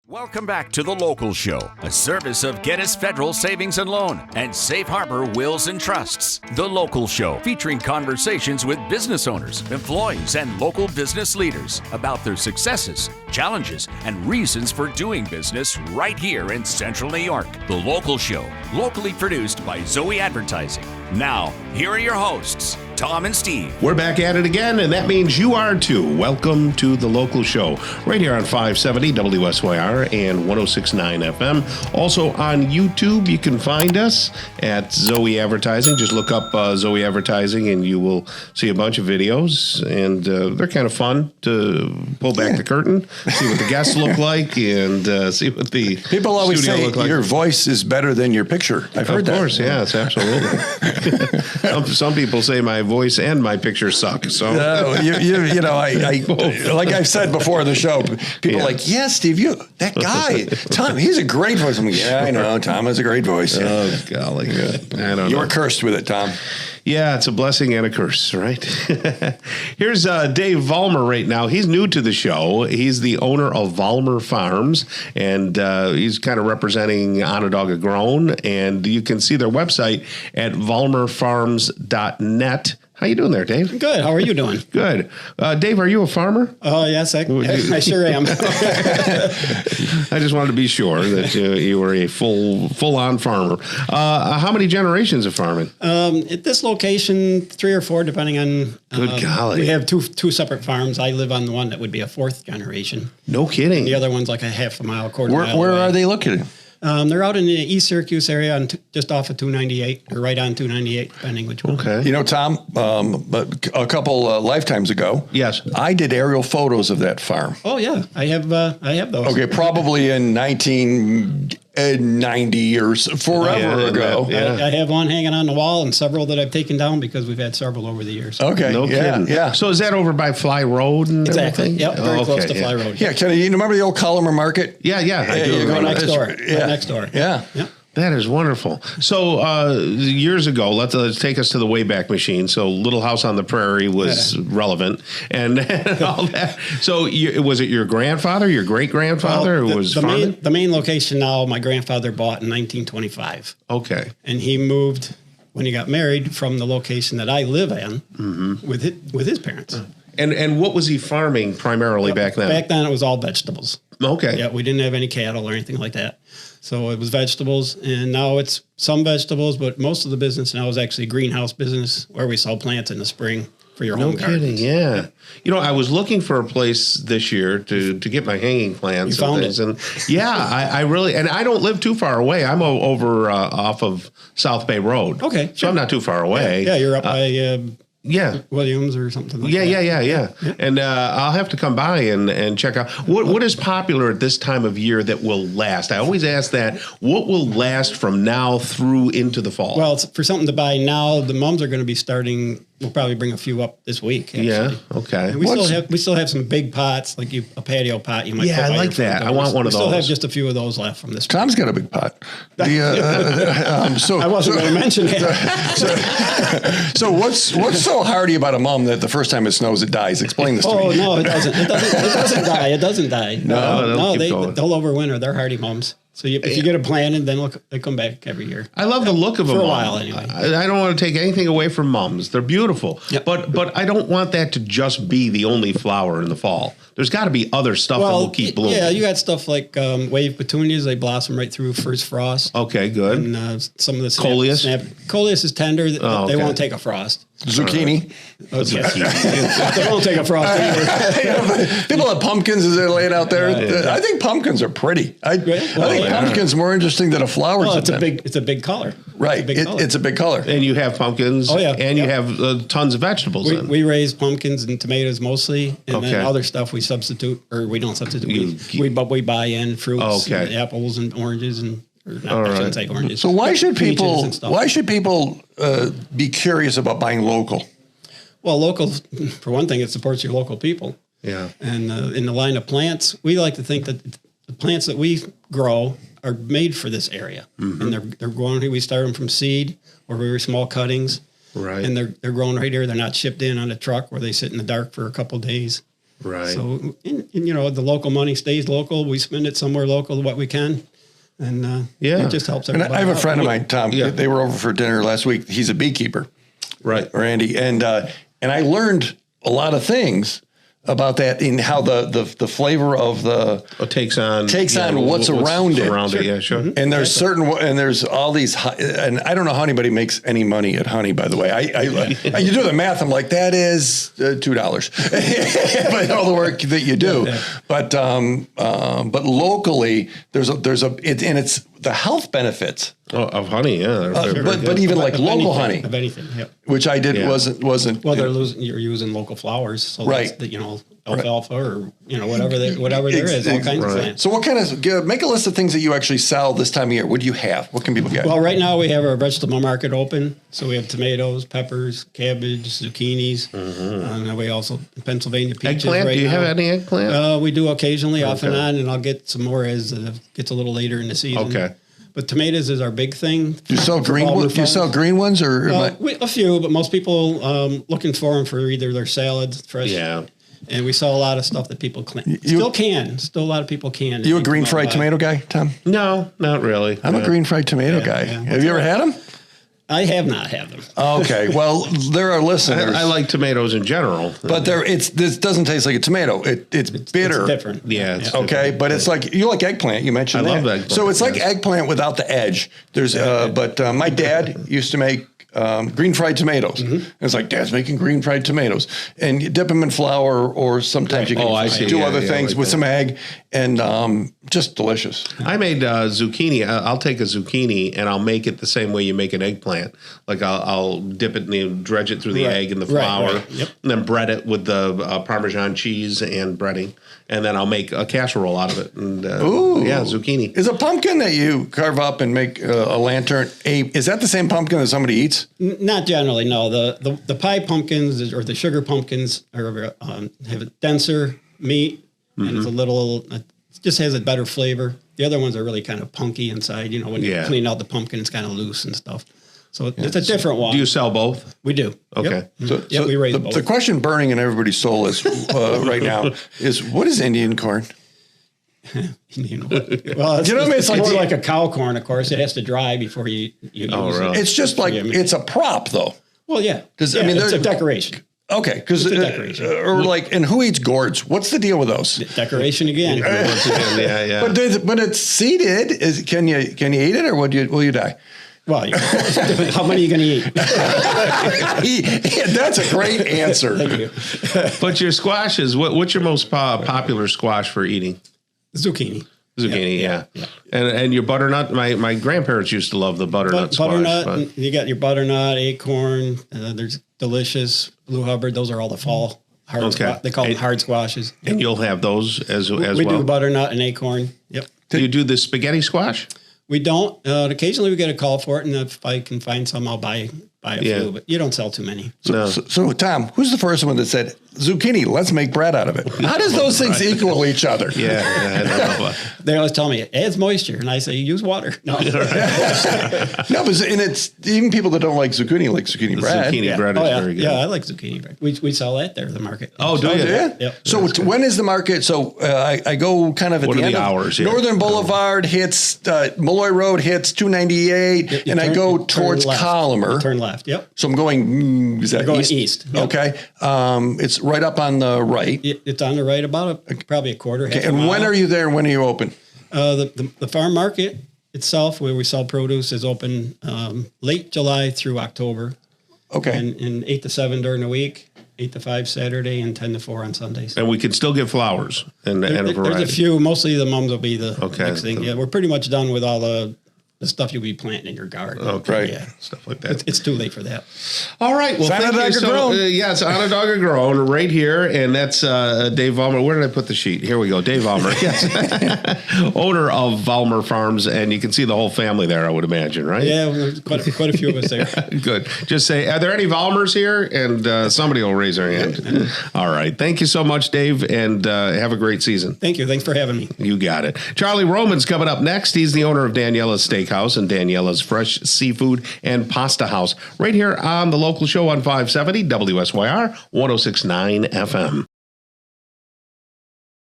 Welcome back to The Local Show, a service of Gettys Federal Savings and Loan and Safe Harbor Wills and Trusts. The Local Show, featuring conversations with business owners, employees, and local business leaders about their successes, challenges, and reasons for doing business right here in Central New York. The Local Show, locally produced by Zoey Advertising. Now, here are your hosts, Tom and Steve. We're back at it again, and that means you are too. Welcome to The Local Show, right here on 570 WSYR and 106.9 FM. Also on YouTube, you can find us at Zoey Advertising. Just look up Zoey Advertising, and you will see a bunch of videos, and they're kind of fun to pull back the curtain, see what the guests look like, and see what the people always studio say look like. Your voice is better than your picture. I've heard that. Of course, yes, absolutely. Some people say my voice and my picture suck. So you know, I like I've said before in the show, people are like, yeah, Steve, that guy, Tom, he's a great voice. I'm like, yeah, I know, Tom has a great voice. Oh, golly. I don't know. You're cursed with it, Tom. Yeah, it's a blessing and a curse, right? Here's Dave Vollmer right now. He's new to the show. He's the owner of Vollmer Farms, and he's kind of representing Onondaga Grown, and you can see their website at vollmerfarms.net. How you doing there, Dave? Good. How are you doing? Good. Dave, are you a farmer? Oh, yes, I sure am. I just wanted to be sure that you were a full-on farmer. How many generations of farming? At this location, 3 or 4, depending on. Good golly. We have two separate farms. I live on the one that would be a 4th generation. No kidding. The other one's like a half a mile, quarter mile. Where away. are they located? They're out in the East Syracuse area, just off of 298, or right on 298, depending which one. Okay. You know, Tom, but a couple lifetimes ago, yes, I did aerial photos of that farm. Oh yeah, I have those. Okay, probably in 1990 or forever ago. Yeah. I have one hanging on the wall and several that I've taken down because we've had several over the years. Okay, no kidding. Yeah. So is that over by Fly Road and Exactly. everything? Yep, very close to Fly Road. Yeah, Kenny, you remember the old Collimer Market? Yeah, I do. You go next door. Yeah. Right next door. Yeah. Yep. That is wonderful. So years ago, let's take us to the Wayback Machine. So Little House on the Prairie was relevant and all that. So was it your grandfather, your great-grandfather who was farming? The main location now, my grandfather bought in 1925. Okay. And he moved, when he got married, from the location that I live in with his parents. And what was he farming primarily back then? Back then, it was all vegetables. Okay. Yeah, we didn't have any cattle or anything like that. So it was vegetables, and now it's some vegetables, but most of the business now is actually greenhouse business where we sell plants in the spring for your home gardens. No kidding, yeah. You know, I was looking for a place this year to get my hanging plants. You found it. And yeah, I really, and I don't live too far away. I'm over off of South Bay Road. Okay. So I'm not too far away. Yeah, you're up by... Yeah. Williams or something like that. Yeah. And I'll have to come by and check out. What is popular at this time of year that will last? I always ask that. What will last from now through into the fall? Well, for something to buy now, the mums are going to be starting. We'll probably bring a few up this week. Actually. Yeah. Okay. And we still have some big pots, like a patio pot. You might. Yeah, I like that. I want one of those. We still have just a few of those left from this. Tom's got a big pot. I wasn't going to mention it. So what's so hardy about a mum that the first time it snows it dies? Explain this to me. Oh no, it doesn't. It doesn't die. It doesn't die. No, they'll overwinter. They're hardy mums. So if you get a planted, then they come back every year. I love the look of them for a while anyway. I don't want to take anything away from mums. They're beautiful. Yep. But I don't want that to just be the only flower in the fall. There's got to be other stuff that will keep blooming. Yeah, you got stuff like wave petunias. They blossom right through first frost. Okay, good. And some of the coleus. Coleus is tender. They won't take a frost. Zucchini. They won't take a frost either. People have pumpkins as they're laid out there. Yeah. I think pumpkins are pretty. I think pumpkins more interesting than a flower. Well, it's a big color. Right. It's a big color. And you have pumpkins. Oh, yeah. And you have tons of vegetables. We raise pumpkins and tomatoes mostly, and then other stuff we substitute, or we don't substitute. We buy in fruits, and apples and oranges and. I shouldn't say oranges. So why should people be curious about buying local? Well, local, for one thing, it supports your local people. Yeah. And in the line of plants, we like to think that the plants that we grow are made for this area. Mm-hmm. And they're grown here. We start them from seed or very small cuttings. Right. And they're grown right here. They're not shipped in on a truck where they sit in the dark for a couple of days. Right. So, and, the local money stays local. We spend it somewhere local, what we can. And it just helps And everybody I have a out. friend of mine, Tom. Yeah. They were over for dinner last week. He's a beekeeper. Right. Randy. And I learned a lot of things about that in how the flavor of the Takes on what's around it. Around it, yeah, sure. And there's there's all these, and I don't know how anybody makes any money at honey, by the way. You do the math, I'm like, that is $2. But all the work that you do. Yeah. But locally, it's the health benefits. Of honey, yeah. But even like Of local anything, honey, Of anything, yep. which I did Yeah. wasn't. Well, you're using local flowers. So Right. that's alfalfa or, whatever there is, all kinds of plants. So what kind of, make a list of things that you actually sell this time of year. What do you have? What can people get? Well, right now we have our vegetable market open. So we have tomatoes, peppers, cabbage, zucchinis. And then we also, Pennsylvania peaches Eggplant? right Do you now. have any eggplant? We do occasionally off and on, and I'll get some more as it gets a little later in the season. Okay. But tomatoes is our big thing. Do you sell for green? Vollmer Do you sell farms. green ones or? A few, but most people looking for them for either their salads, fresh. Yeah. And we sell a lot of stuff that people still a lot of people can. You a green fried tomato guy, Tom? No, not really. I'm a green fried tomato guy. yeah. Have you ever had them? I have not had them. Okay, well, there are listeners. I like tomatoes in general. but this doesn't taste like a tomato. It's bitter. It's different. Yeah, it's Okay, but it's like you like eggplant. You mentioned I that. love eggplant, So it's like yes. eggplant without the edge. There's but my dad used to make green fried tomatoes. And it's like Dad's making green fried tomatoes, and you dip them in flour, or sometimes you can I see. do Yeah, other yeah, things like with that. some egg, and just delicious. I made zucchini. I'll take a zucchini and I'll make it the same way you make an eggplant. Like I'll dip it and dredge it through the Right. egg and the Right, flour, right. Yep. and then bread it with the Parmesan cheese and breading, and then I'll make a casserole out of it. And yeah, zucchini. Is a pumpkin that you carve up and make a lantern? Is that the same pumpkin that somebody eats? Not generally, no. The pie pumpkins or the sugar pumpkins have a denser meat, and it's a little, it just has a better flavor. The other ones are really kind of punky inside. When you clean out the pumpkin, it's kind of loose and stuff. So it's a different one. Do you sell both? We do. Okay. Yep. We raise both. The question burning in everybody's soul is right now is, what is Indian corn? Well, it's, You know what I mean? it's It's like more the- like a cow corn, of course. It has to dry before you use really? it. It's just like, it's a prop though. Well, yeah. Does- I Yeah, mean, it's a there- decoration. Okay, because It's a decoration. or like, and who eats gourds? What's the deal with those? Decoration again. Once again, yeah. But it's seeded. Can you eat it, or will you die? Well, how many are you going to eat? That's a great answer. Thank you. But your squashes, what's your most popular squash for eating? Zucchini. Zucchini, yeah. And your butternut. My grandparents used to love the butternut squash. Butternut. You got your butternut, acorn. There's delicious blue Hubbard. Those are all the fall hard. They call them hard squashes. And you'll have those as well. We do butternut and acorn. Yep. Do you do the spaghetti squash? We don't. Occasionally we get a call for it, and if I can find some, I'll buy a few. But you don't sell too many. No. So Tom, who's the first one that said zucchini? Let's make bread out of it. How does those things equal each other? Yeah, I don't know. They always tell me it adds moisture, and I say use water. No. No, but and it's even people that don't like zucchini bread. Zucchini bread is very good. Yeah, I like zucchini bread. We sell that there at the market. Oh, do you? Yeah. Yep. So when is the market? So I go kind of at What the are end the of hours? Yeah. Northern Boulevard hits Malloy Road hits 298, and I go towards Collimer. You turn left. Yep. So I'm going. Is that You're going east. Yep. Okay. It's right up on the right. It's on the right about probably a quarter. Okay. And when are you there? And when are you open? The farm market itself, where we sell produce, is open late July through October. Okay. And 8 to 7 during the week, 8 to 5 Saturday, and 10 to 4 on Sundays. And we can still get flowers and a variety. There's a few. Mostly the mums will be the next thing. So- Yeah, we're pretty much done with all the stuff you'll be planting in your garden. Okay. Right. Yeah. Stuff like that. It's too late for that. All right. Well, thank you. Onondaga Grown. It's Onondaga Grown right here. And that's Dave Vollmer. Where did I put the sheet? Here we go. Dave Vollmer. Yes. Owner of Vollmer Farms. And you can see the whole family there, I would imagine, right? Yeah, there's quite a few of us there. Good. Just say, are there any Vollmers here? And somebody will raise their hand. All right. Thank you so much, Dave. And have a great season. Thank you. Thanks for having me. You got it. Charlie Roman's coming up next. He's the owner of Daniela's Steakhouse and Daniela's Fresh Seafood and Pasta House right here on the local show on 570 WSYR 106.9 FM.